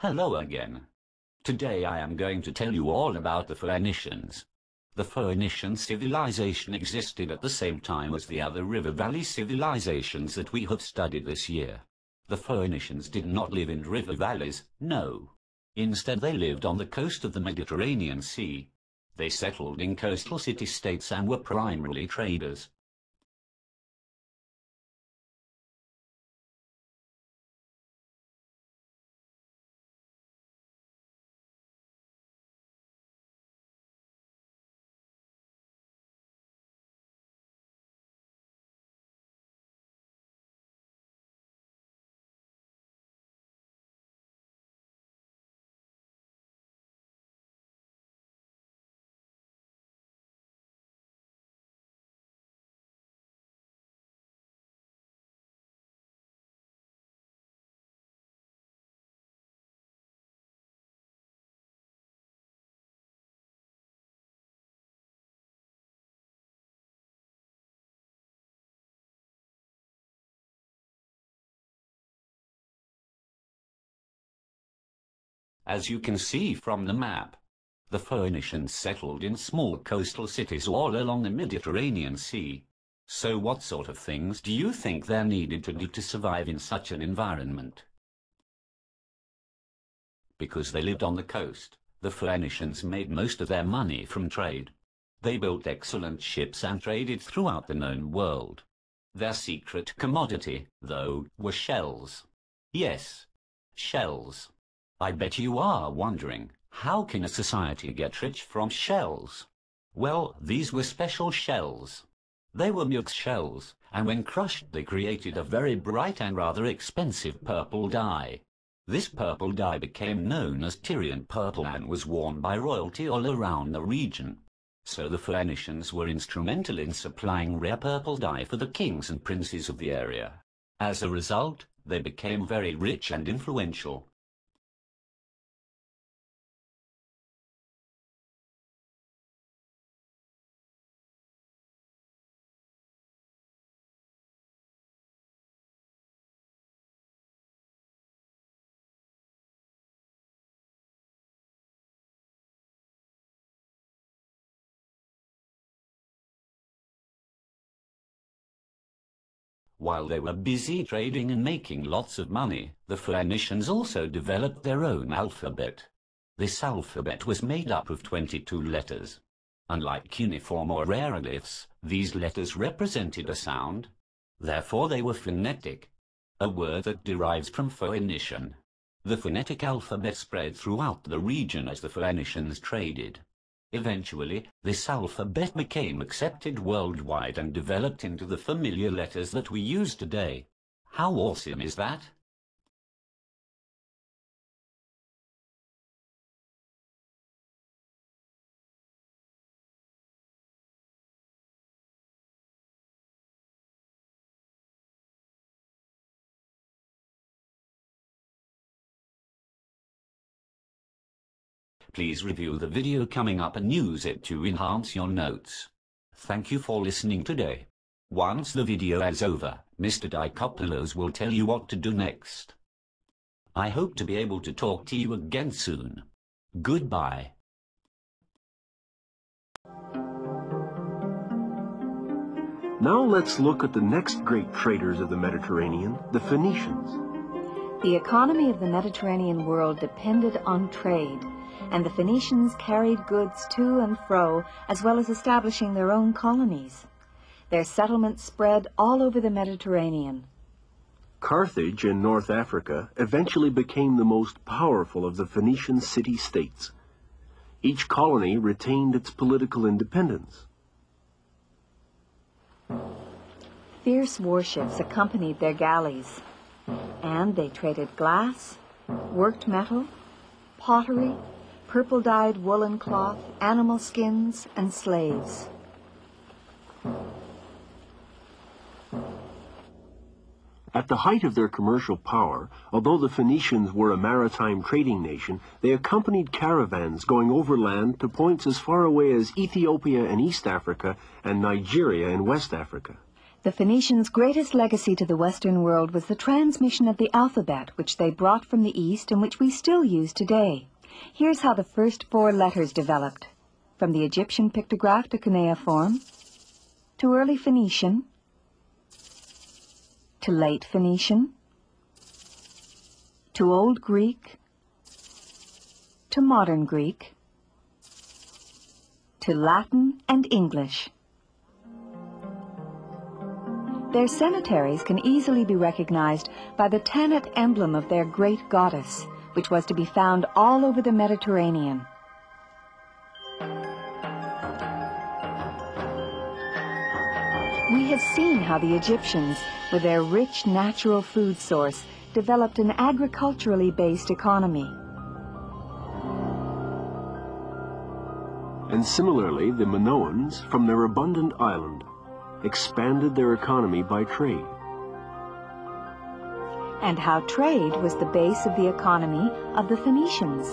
Hello again. Today I am going to tell you all about the Phoenicians. The Phoenician civilization existed at the same time as the other river valley civilizations that we have studied this year. The Phoenicians did not live in river valleys, no. Instead they lived on the coast of the Mediterranean Sea. They settled in coastal city-states and were primarily traders. As you can see from the map, the Phoenicians settled in small coastal cities all along the Mediterranean Sea. So what sort of things do you think they needed to do to survive in such an environment? Because they lived on the coast, the Phoenicians made most of their money from trade. They built excellent ships and traded throughout the known world. Their secret commodity, though, were shells. Yes, shells. I bet you are wondering, how can a society get rich from shells? Well, these were special shells. They were murex shells, and when crushed they created a very bright and rather expensive purple dye. This purple dye became known as Tyrian purple and was worn by royalty all around the region. So the Phoenicians were instrumental in supplying rare purple dye for the kings and princes of the area. As a result, they became very rich and influential. While they were busy trading and making lots of money, the Phoenicians also developed their own alphabet. This alphabet was made up of 22 letters. Unlike cuneiform or hieroglyphs, these letters represented a sound. Therefore they were phonetic, a word that derives from Phoenician. The phonetic alphabet spread throughout the region as the Phoenicians traded. Eventually, this alphabet became accepted worldwide and developed into the familiar letters that we use today. How awesome is that? Please review the video coming up and use it to enhance your notes. Thank you for listening today. Once the video is over, Mr. Dikopoulos will tell you what to do next. I hope to be able to talk to you again soon. Goodbye. Now let's look at the next great traders of the Mediterranean, the Phoenicians. The economy of the Mediterranean world depended on trade, and the Phoenicians carried goods to and fro, as well as establishing their own colonies. Their settlements spread all over the Mediterranean. Carthage in North Africa eventually became the most powerful of the Phoenician city-states. Each colony retained its political independence. Fierce warships accompanied their galleys, and they traded glass, worked metal, pottery, purple-dyed woolen cloth, animal skins, and slaves. At the height of their commercial power, although the Phoenicians were a maritime trading nation, they accompanied caravans going overland to points as far away as Ethiopia in East Africa and Nigeria in West Africa. The Phoenicians' greatest legacy to the Western world was the transmission of the alphabet, which they brought from the East and which we still use today. Here's how the first 4 letters developed. From the Egyptian pictograph to cuneiform, to early Phoenician, to late Phoenician, to Old Greek, to modern Greek, to Latin and English. Their cemeteries can easily be recognized by the Tanit emblem of their great goddess, which was to be found all over the Mediterranean. We have seen how the Egyptians, with their rich natural food source, developed an agriculturally based economy. And similarly, the Minoans, from their abundant island, expanded their economy by trade. And how trade was the base of the economy of the Phoenicians.